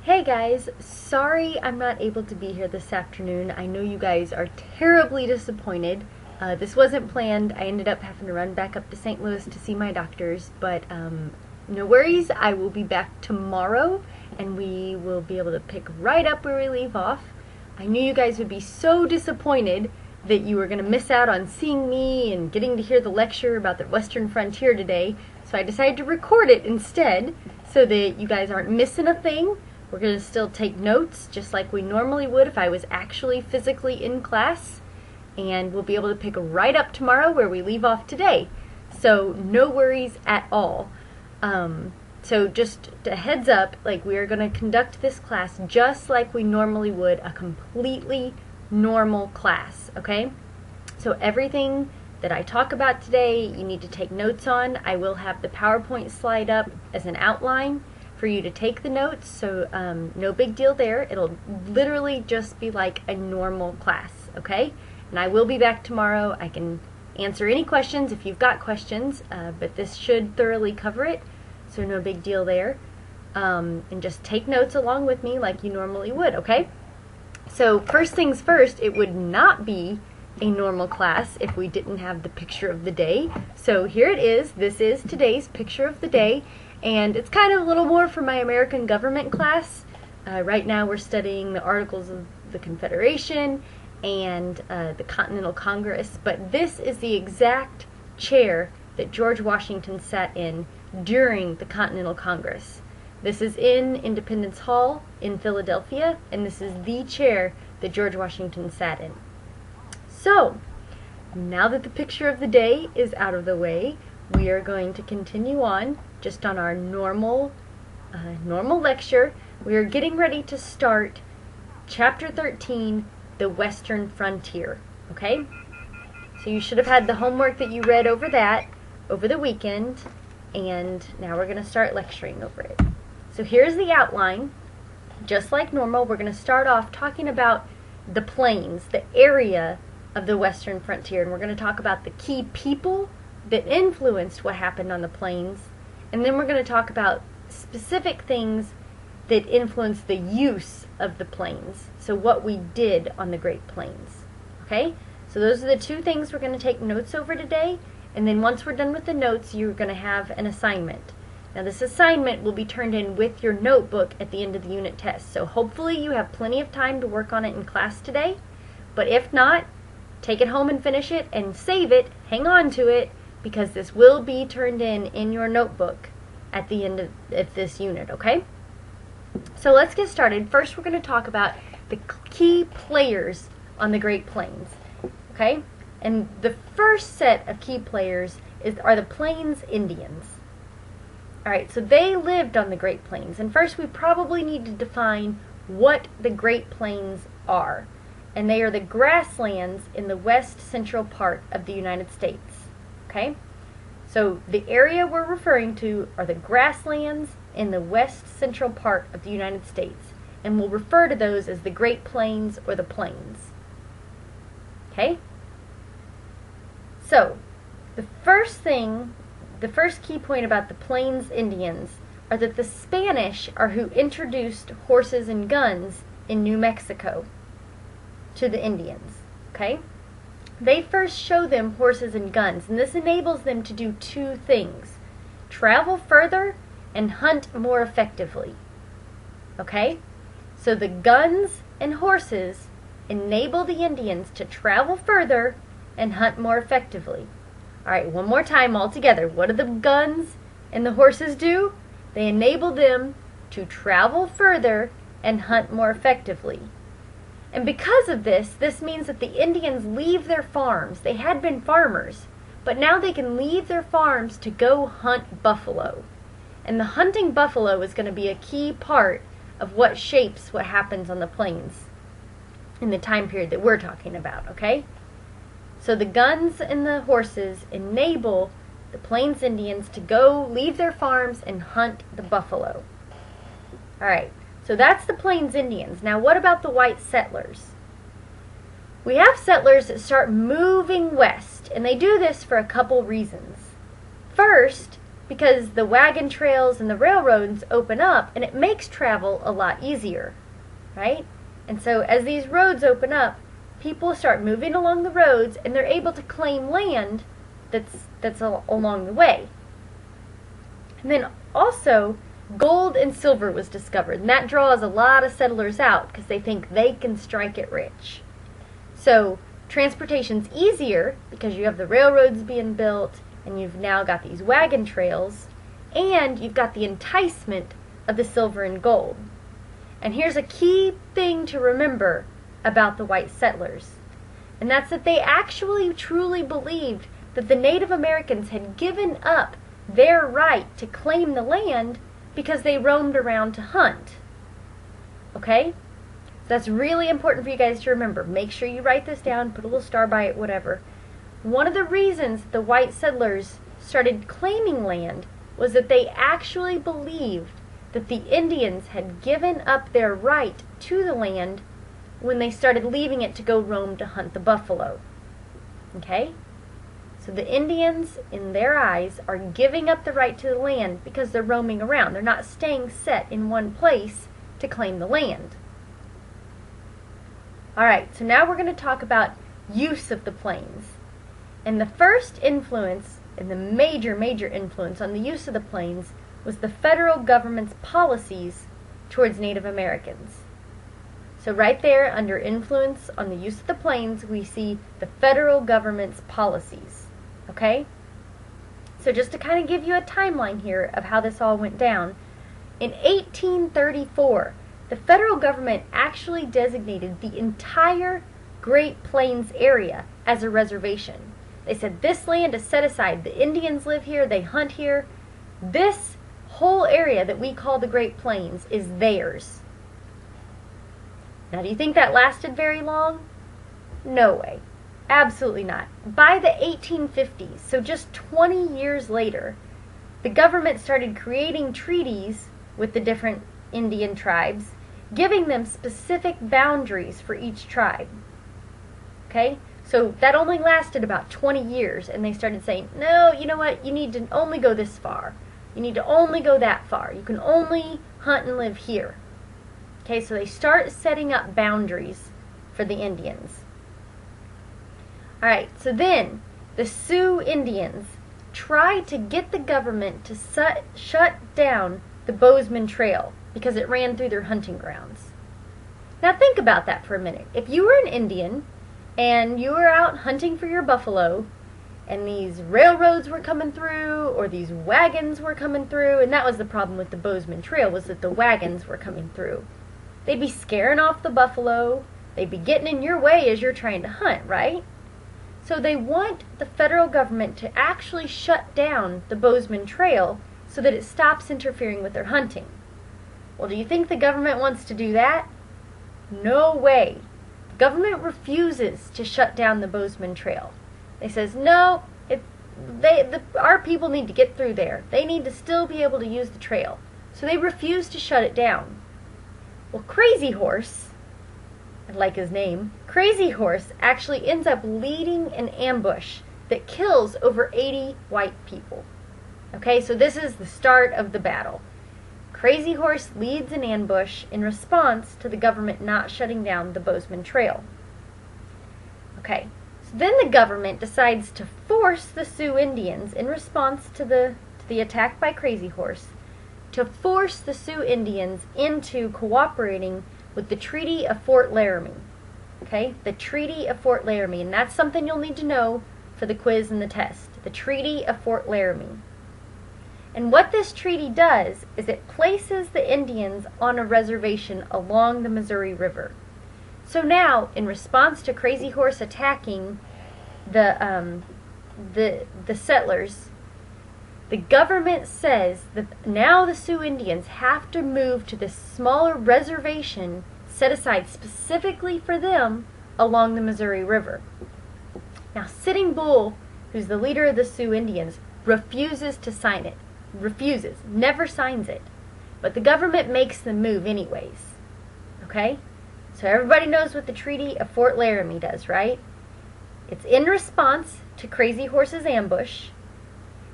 Hey guys, sorry I'm not able to be here this afternoon. I know you guys are terribly disappointed. This wasn't planned. I ended up having to run back up to St. Louis to see my doctors, but no worries. I will be back tomorrow and we will be able to pick right up where we leave off. I knew you guys would be so disappointed that you were going to miss out on seeing me and getting to hear the lecture about the Western frontier today, so I decided to record it instead so that you guys aren't missing a thing. We're going to still take notes just like we normally would if I was actually physically in class, and we'll be able to pick right up tomorrow where we leave off today. So no worries at all. So just a heads up, like, we are going to conduct this class just like we normally would a completely normal class, okay? So everything that I talk about today, you need to take notes on. I will have the PowerPoint slide up as an outline for you to take the notes, so no big deal there. It'll literally just be like a normal class, okay? And I will be back tomorrow. I can answer any questions if you've got questions, but this should thoroughly cover it, so no big deal there. And just take notes along with me like you normally would, okay? So first things first, it would not be a normal class if we didn't have the picture of the day. So here it is. This is today's picture of the day. And it's kind of a little more for my American government class. Right now we're studying the Articles of the Confederation and the Continental Congress, but this is the exact chair that George Washington sat in during the Continental Congress. This is in Independence Hall in Philadelphia, and this is the chair that George Washington sat in. So, now that the picture of the day is out of the way, we are going to continue on just on our normal lecture. We are getting ready to start Chapter 13, The Western Frontier, okay? So you should have had the homework that you read over that over the weekend, and now we're going to start lecturing over it. So here's the outline. Just like normal, we're going to start off talking about the plains, the area of the Western Frontier, and we're going to talk about the key people that influenced what happened on the plains, and then we're going to talk about specific things that influenced the use of the plains, so what we did on the Great Plains. Okay? So those are the two things we're going to take notes over today, and then once we're done with the notes, you're going to have an assignment. Now this assignment will be turned in with your notebook at the end of the unit test, so hopefully you have plenty of time to work on it in class today, but if not, take it home and finish it and save it, hang on to it, because this will be turned in your notebook at the end of this unit, okay? So let's get started. First we're going to talk about the key players on the Great Plains, okay? And the first set of key players are the Plains Indians. Alright, so they lived on the Great Plains, and first we probably need to define what the Great Plains are. And they are the grasslands in the west central part of the United States. Okay? So the area we're referring to are the grasslands in the west central part of the United States, and we'll refer to those as the Great Plains or the Plains. Okay? So, the first key point about the Plains Indians are that the Spanish are who introduced horses and guns in New Mexico to the Indians, okay? They first show them horses and guns, and this enables them to do two things: travel further and hunt more effectively, okay? So the guns and horses enable the Indians to travel further and hunt more effectively. Alright, one more time all together. What do the guns and the horses do? They enable them to travel further and hunt more effectively. And because of this, this means that the Indians leave their farms. They had been farmers, but now they can leave their farms to go hunt buffalo. And the hunting buffalo is going to be a key part of what shapes what happens on the plains in the time period that we're talking about, okay? So the guns and the horses enable the Plains Indians to go leave their farms and hunt the buffalo. Alright. So that's the Plains Indians. Now what about the white settlers? We have settlers that start moving west, and they do this for a couple reasons. First, because the wagon trails and the railroads open up and it makes travel a lot easier, right? And so as these roads open up, people start moving along the roads and they're able to claim land that's along the way. And then also, gold and silver was discovered, and that draws a lot of settlers out because they think they can strike it rich. So transportation's easier because you have the railroads being built, and you've now got these wagon trails, and you've got the enticement of the silver and gold. And here's a key thing to remember about the white settlers, and that's that they actually truly believed that the Native Americans had given up their right to claim the land because they roamed around to hunt. Okay? So that's really important for you guys to remember. Make sure you write this down, put a little star by it, whatever. One of the reasons the white settlers started claiming land was that they actually believed that the Indians had given up their right to the land when they started leaving it to go roam to hunt the buffalo. Okay? So the Indians, in their eyes, are giving up the right to the land because they're roaming around. They're not staying set in one place to claim the land. Alright, so now we're going to talk about use of the plains. And the first influence, and the major influence on the use of the plains, was the federal government's policies towards Native Americans. So right there, under influence on the use of the plains, we see the federal government's policies. Okay? So just to kind of give you a timeline here of how this all went down, in 1834, the federal government actually designated the entire Great Plains area as a reservation. They said this land is set aside. The Indians live here, they hunt here. This whole area that we call the Great Plains is theirs. Now, do you think that lasted very long? No way. Absolutely not. By the 1850s, so just 20 years later, the government started creating treaties with the different Indian tribes, giving them specific boundaries for each tribe. Okay? So that only lasted about 20 years, and they started saying, no, you know what, you need to only go this far. You need to only go that far. You can only hunt and live here. Okay, so they start setting up boundaries for the Indians. Alright, so then the Sioux Indians tried to get the government to shut down the Bozeman Trail because it ran through their hunting grounds. Now think about that for a minute. If you were an Indian and you were out hunting for your buffalo, and these railroads were coming through, or these wagons were coming through, and that was the problem with the Bozeman Trail, was that the wagons were coming through. They'd be scaring off the buffalo, they'd be getting in your way as you're trying to hunt, right? So they want the federal government to actually shut down the Bozeman Trail so that it stops interfering with their hunting. Well, do you think the government wants to do that? No way. The government refuses to shut down the Bozeman Trail. They says, no, our people need to get through there. They need to still be able to use the trail. So they refuse to shut it down. Well, Crazy Horse, I like his name, Crazy Horse actually ends up leading an ambush that kills over 80 white people. Okay, so this is the start of the battle. Crazy Horse leads an ambush in response to the government not shutting down the Bozeman Trail. Okay, so then the government decides to force the Sioux Indians, in response to the attack by Crazy Horse, to force the Sioux Indians into cooperating with the Treaty of Fort Laramie. Okay, the Treaty of Fort Laramie, and that's something you'll need to know for the quiz and the test. The Treaty of Fort Laramie. And what this treaty does is it places the Indians on a reservation along the Missouri River. So now, in response to Crazy Horse attacking the settlers, the government says that now the Sioux Indians have to move to this smaller reservation set aside specifically for them along the Missouri River. Now, Sitting Bull, who's the leader of the Sioux Indians, refuses to sign it. Refuses. Never signs it. But the government makes them move anyways. Okay? So everybody knows what the Treaty of Fort Laramie does, right? It's in response to Crazy Horse's ambush.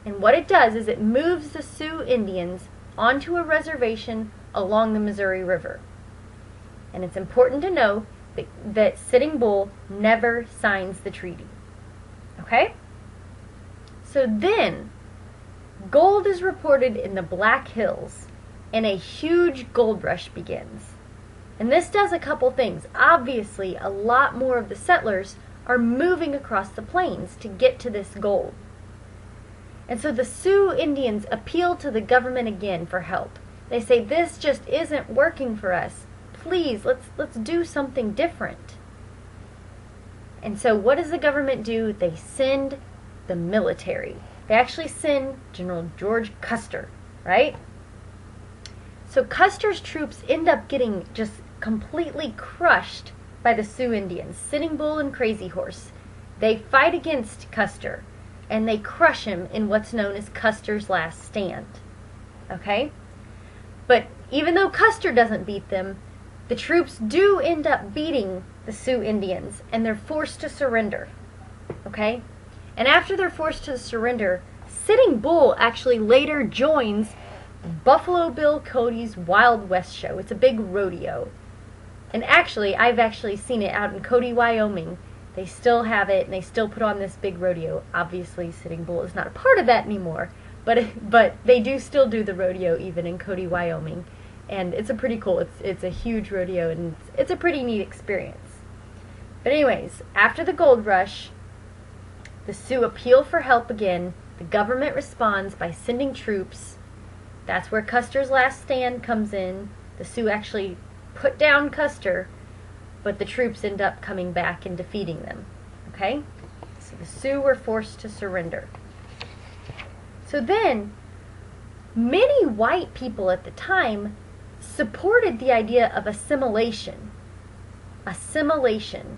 And what it does is it moves the Sioux Indians onto a reservation along the Missouri River. And it's important to know that Sitting Bull never signs the treaty. Okay? So then, gold is reported in the Black Hills, and a huge gold rush begins. And this does a couple things. Obviously, a lot more of the settlers are moving across the plains to get to this gold. And so the Sioux Indians appeal to the government again for help. They say, this just isn't working for us. Please, let's do something different. And so what does the government do? They send the military. They actually send General George Custer, right? So Custer's troops end up getting just completely crushed by the Sioux Indians, Sitting Bull and Crazy Horse. They fight against Custer, and they crush him in what's known as Custer's Last Stand. Okay? But even though Custer doesn't beat them, the troops do end up beating the Sioux Indians, and they're forced to surrender. Okay? And after they're forced to surrender, Sitting Bull actually later joins Buffalo Bill Cody's Wild West show. It's a big rodeo. And actually, I've actually seen it out in Cody, Wyoming. They still have it, and they still put on this big rodeo. Obviously, Sitting Bull is not a part of that anymore, but they do still do the rodeo even in Cody, Wyoming. And it's a pretty cool, it's a huge rodeo, and it's a pretty neat experience. But anyways, after the gold rush, the Sioux appeal for help again. The government responds by sending troops. That's where Custer's Last Stand comes in. The Sioux actually put down Custer, but the troops end up coming back and defeating them. Okay? So the Sioux were forced to surrender. So then, many white people at the time supported the idea of assimilation. Assimilation.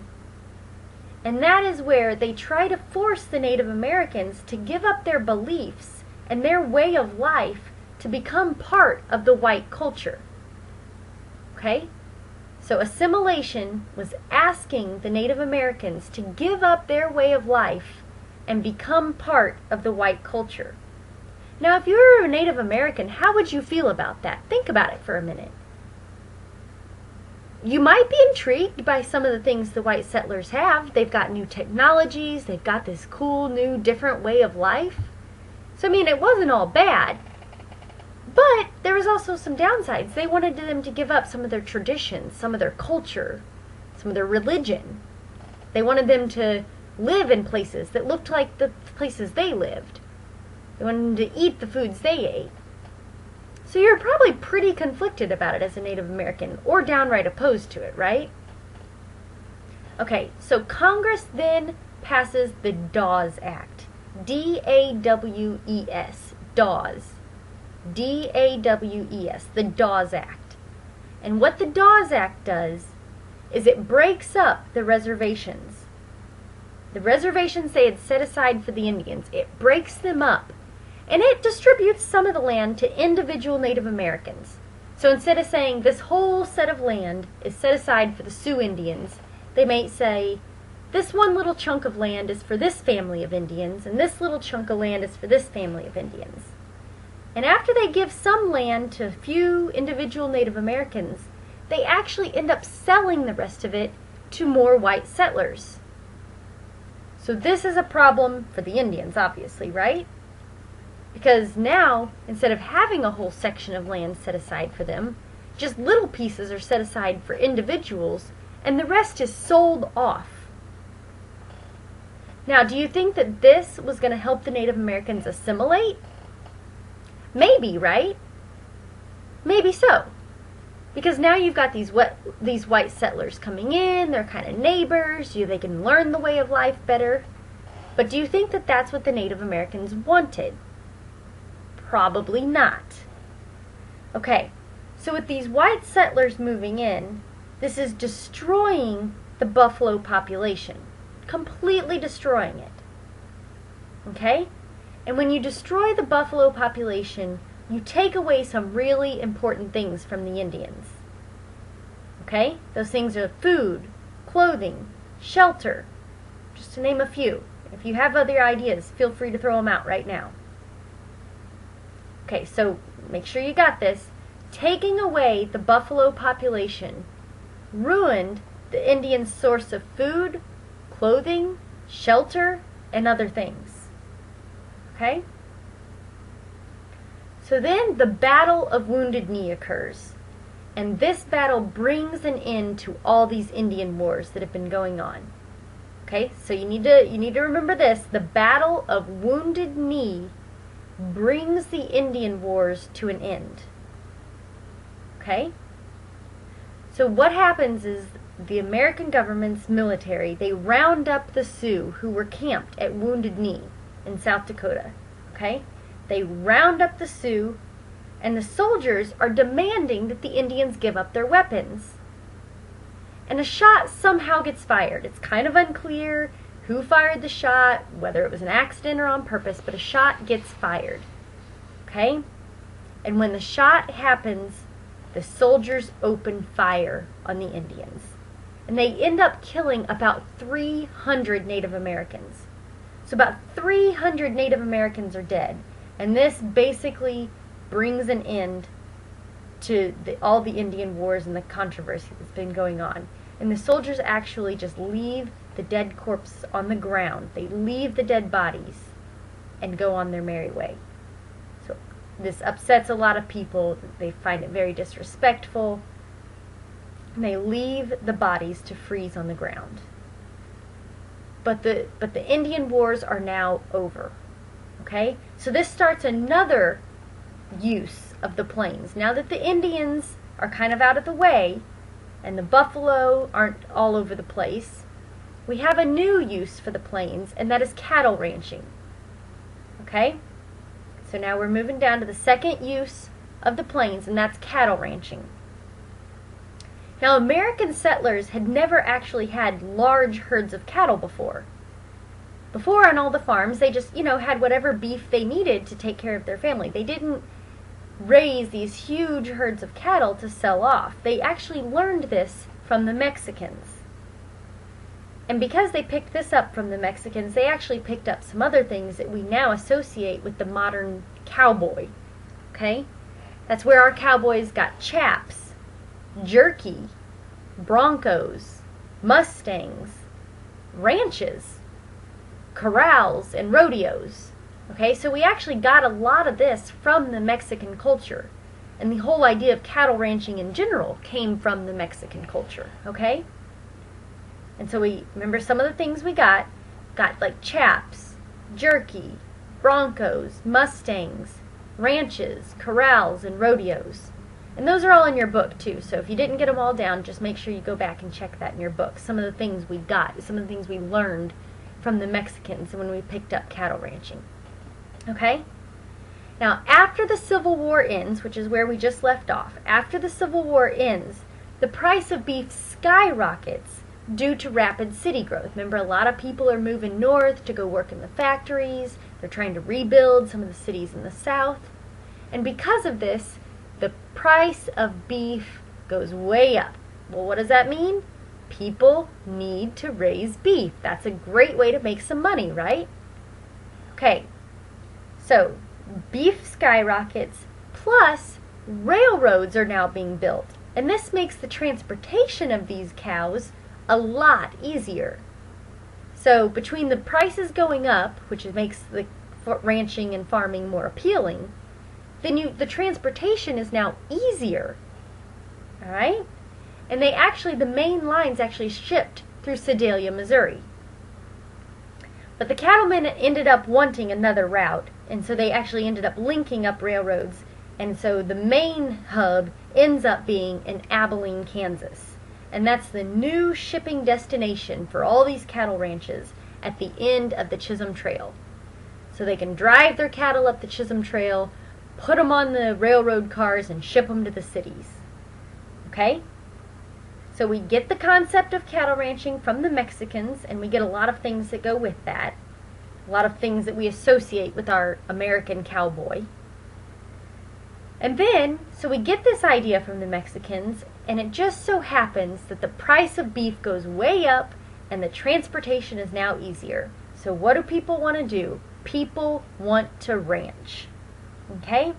And that is where they try to force the Native Americans to give up their beliefs and their way of life to become part of the white culture. Okay? So assimilation was asking the Native Americans to give up their way of life and become part of the white culture. Now, if you were a Native American, how would you feel about that? Think about it for a minute. You might be intrigued by some of the things the white settlers have. They've got new technologies. They've got this cool, new, different way of life. So, I mean, it wasn't all bad. But there was also some downsides. They wanted them to give up some of their traditions, some of their culture, some of their religion. They wanted them to live in places that looked like the places they lived. They wanted them to eat the foods they ate. So you're probably pretty conflicted about it as a Native American, or downright opposed to it, right? Okay, so Congress then passes the Dawes Act. D-A-W-E-S. Dawes. D-A-W-E-S. The Dawes Act. And what the Dawes Act does is it breaks up the reservations. The reservations they had set aside for the Indians, it breaks them up. And it distributes some of the land to individual Native Americans. So instead of saying this whole set of land is set aside for the Sioux Indians, they might say, this one little chunk of land is for this family of Indians, and this little chunk of land is for this family of Indians. And after they give some land to a few individual Native Americans, they actually end up selling the rest of it to more white settlers. So this is a problem for the Indians, obviously, right? Because now, instead of having a whole section of land set aside for them, just little pieces are set aside for individuals, and the rest is sold off. Now, do you think that this was going to help the Native Americans assimilate? Maybe, right? Maybe so. Because now you've got these white settlers coming in, they're kind of neighbors, they can learn the way of life better. But do you think that that's what the Native Americans wanted? Probably not. Okay, so with these white settlers moving in, this is destroying the buffalo population. Completely destroying it. Okay? And when you destroy the buffalo population, you take away some really important things from the Indians. Okay? Those things are food, clothing, shelter, just to name a few. If you have other ideas, feel free to throw them out right now. Okay, so make sure you got this. Taking away the buffalo population ruined the Indians' source of food, clothing, shelter, and other things. Okay? So then the Battle of Wounded Knee occurs. And this battle brings an end to all these Indian wars that have been going on. Okay? So you need to remember this. The Battle of Wounded Knee brings the Indian wars to an end. Okay? So what happens is the American government's military, they round up the Sioux who were camped at Wounded Knee in South Dakota. Okay? They round up the Sioux, and the soldiers are demanding that the Indians give up their weapons. And a shot somehow gets fired. It's kind of unclear who fired the shot, whether it was an accident or on purpose, but a shot gets fired. Okay? And when the shot happens, the soldiers open fire on the Indians. And they end up killing about 300 Native Americans. So about 300 Native Americans are dead. And this basically brings an end to all the Indian wars and the controversy that's been going on. And the soldiers actually just leave the dead corpses on the ground. They leave the dead bodies and go on their merry way. So this upsets a lot of people. They find it very disrespectful. And they leave the bodies to freeze on the ground. But the Indian wars are now over. Okay? So this starts another use of the plains. Now that the Indians are kind of out of the way and the buffalo aren't all over the place, we have a new use for the plains, and that is cattle ranching. Okay? So now we're moving down to the second use of the plains, and that's cattle ranching. Now, American settlers had never actually had large herds of cattle before. Before, on all the farms, they just, had whatever beef they needed to take care of their family. They didn't raise these huge herds of cattle to sell off. They actually learned this from the Mexicans. And because they picked this up from the Mexicans, they actually picked up some other things that we now associate with the modern cowboy. Okay? That's where our cowboys got chaps, jerky, broncos, mustangs, ranches, corrals, and rodeos. Okay, so we actually got a lot of this from the Mexican culture. And the whole idea of cattle ranching in general came from the Mexican culture. Okay? And so we, remember some of the things we got like chaps, jerky, broncos, mustangs, ranches, corrals, and rodeos. And those are all in your book too, so if you didn't get them all down, just make sure you go back and check that in your book. Some of the things we got, some of the things we learned from the Mexicans when we picked up cattle ranching. Okay? Now, after the Civil War ends, which is where we just left off, after the Civil War ends, the price of beef skyrockets due to rapid city growth. Remember, a lot of people are moving north to go work in the factories. They're trying to rebuild some of the cities in the south. And because of this, the price of beef goes way up. Well, what does that mean? People need to raise beef. That's a great way to make some money, right? Okay, so beef skyrockets, plus railroads are now being built. And this makes the transportation of these cows a lot easier. So between the prices going up, which makes the ranching and farming more appealing, then the transportation is now easier. All right? And the main lines actually shipped through Sedalia, Missouri. But the cattlemen ended up wanting another route, and so they actually ended up linking up railroads, and so the main hub ends up being in Abilene, Kansas. And that's the new shipping destination for all these cattle ranches at the end of the Chisholm Trail. So they can drive their cattle up the Chisholm Trail, put them on the railroad cars, and ship them to the cities. Okay? So we get the concept of cattle ranching from the Mexicans, and we get a lot of things that go with that. A lot of things that we associate with our American cowboy. And then, so we get this idea from the Mexicans, and it just so happens that the price of beef goes way up, and the transportation is now easier. So what do people want to do? People want to ranch. Okay?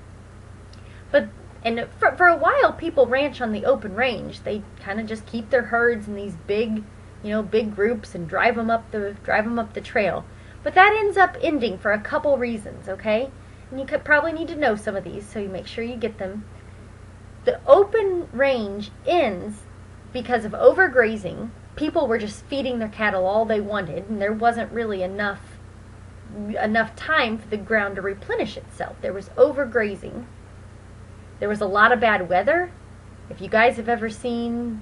But and for a while, people ranch on the open range. They kind of just keep their herds in these big, big groups and drive them up the trail. But that ends up ending for a couple reasons, okay? And you could probably need to know some of these, so you make sure you get them. The open range ends because of overgrazing. People were just feeding their cattle all they wanted, and there wasn't really enough time for the ground to replenish itself. There was overgrazing. There was a lot of bad weather. If you guys have ever seen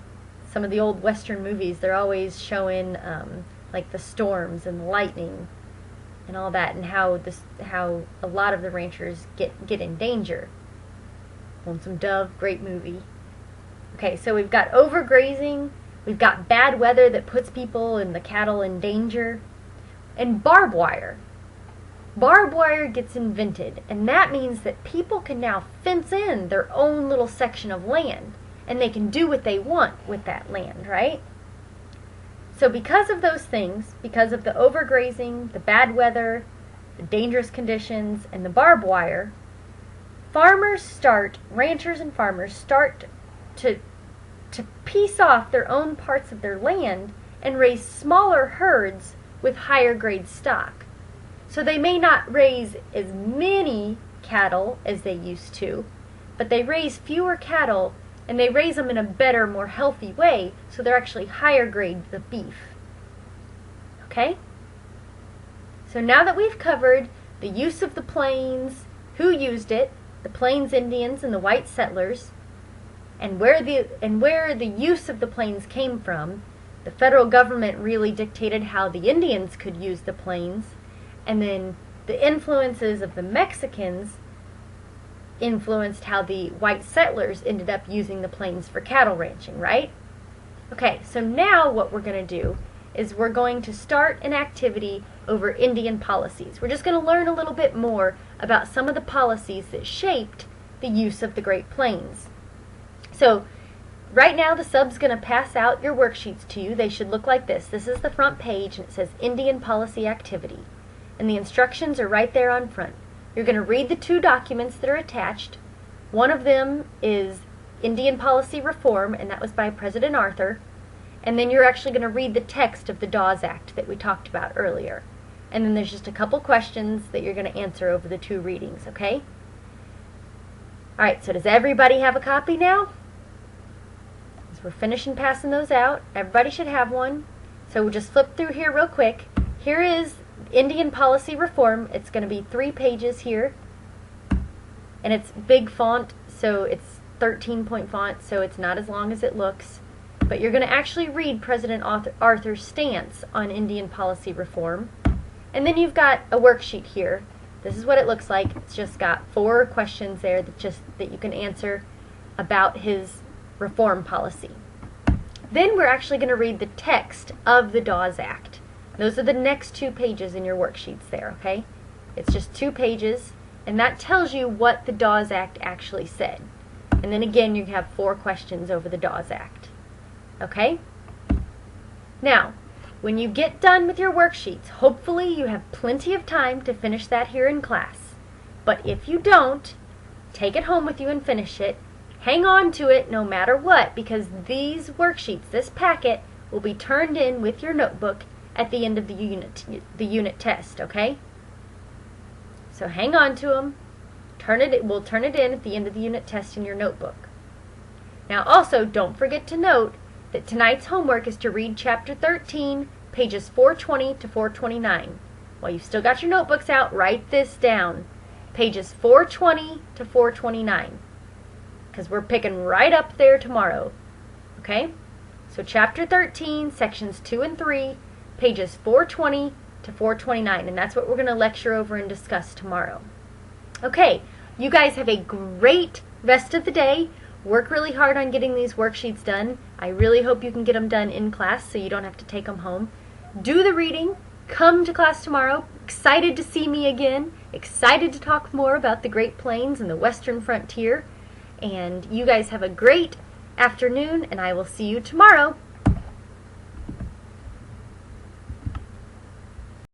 some of the old Western movies, they're always showing like the storms and the lightning and all that, and how a lot of the ranchers get in danger. Lonesome Dove, great movie. Okay, so we've got overgrazing, we've got bad weather that puts people and the cattle in danger, and barbed wire. Barbed wire gets invented, and that means that people can now fence in their own little section of land, and they can do what they want with that land, right? So because of those things, because of the overgrazing, the bad weather, the dangerous conditions, and the barbed wire, ranchers and farmers start to piece off their own parts of their land and raise smaller herds with higher grade stock. So they may not raise as many cattle as they used to, but they raise fewer cattle, and they raise them in a better, more healthy way, so they're actually higher grade the beef. Okay? So now that we've covered the use of the plains, who used it, the Plains Indians and the white settlers, and where the use of the plains came from, the federal government really dictated how the Indians could use the plains, and then the influences of the Mexicans influenced how the white settlers ended up using the plains for cattle ranching, right? Okay, so now what we're going to do is we're going to start an activity over Indian policies. We're just going to learn a little bit more about some of the policies that shaped the use of the Great Plains. So right now the sub's going to pass out your worksheets to you. They should look like this. This is the front page, and it says Indian Policy Activity. And the instructions are right there on front. You're going to read the two documents that are attached. One of them is Indian Policy Reform, and that was by President Arthur. And then you're actually going to read the text of the Dawes Act that we talked about earlier. And then there's just a couple questions that you're going to answer over the two readings, okay? Alright, so does everybody have a copy now? As we're finishing passing those out, everybody should have one. So we'll just flip through here real quick. Here is Indian Policy Reform. It's going to be 3 pages here. And it's big font, so it's 13-point font, so it's not as long as it looks. But you're going to actually read President Arthur's stance on Indian policy reform. And then you've got a worksheet here. This is what it looks like. It's just got 4 questions there that you can answer about his reform policy. Then we're actually going to read the text of the Dawes Act. Those are the next 2 pages in your worksheets there, okay? It's just 2 pages, and that tells you what the Dawes Act actually said. And then again, you have 4 questions over the Dawes Act. Okay? Now, when you get done with your worksheets, hopefully you have plenty of time to finish that here in class. But if you don't, take it home with you and finish it. Hang on to it no matter what, because these worksheets, this packet, will be turned in with your notebook at the end of the unit test, okay? So hang on to them. We'll turn it in at the end of the unit test in your notebook. Now also, don't forget to note that tonight's homework is to read Chapter 13, pages 420 to 429. While you've still got your notebooks out, write this down. Pages 420 to 429. Because we're picking right up there tomorrow. Okay? So Chapter 13, sections 2 and 3, pages 420 to 429. And that's what we're going to lecture over and discuss tomorrow. Okay, you guys have a great rest of the day. Work really hard on getting these worksheets done. I really hope you can get them done in class so you don't have to take them home. Do the reading. Come to class tomorrow. Excited to see me again. Excited to talk more about the Great Plains and the Western frontier. And you guys have a great afternoon, and I will see you tomorrow.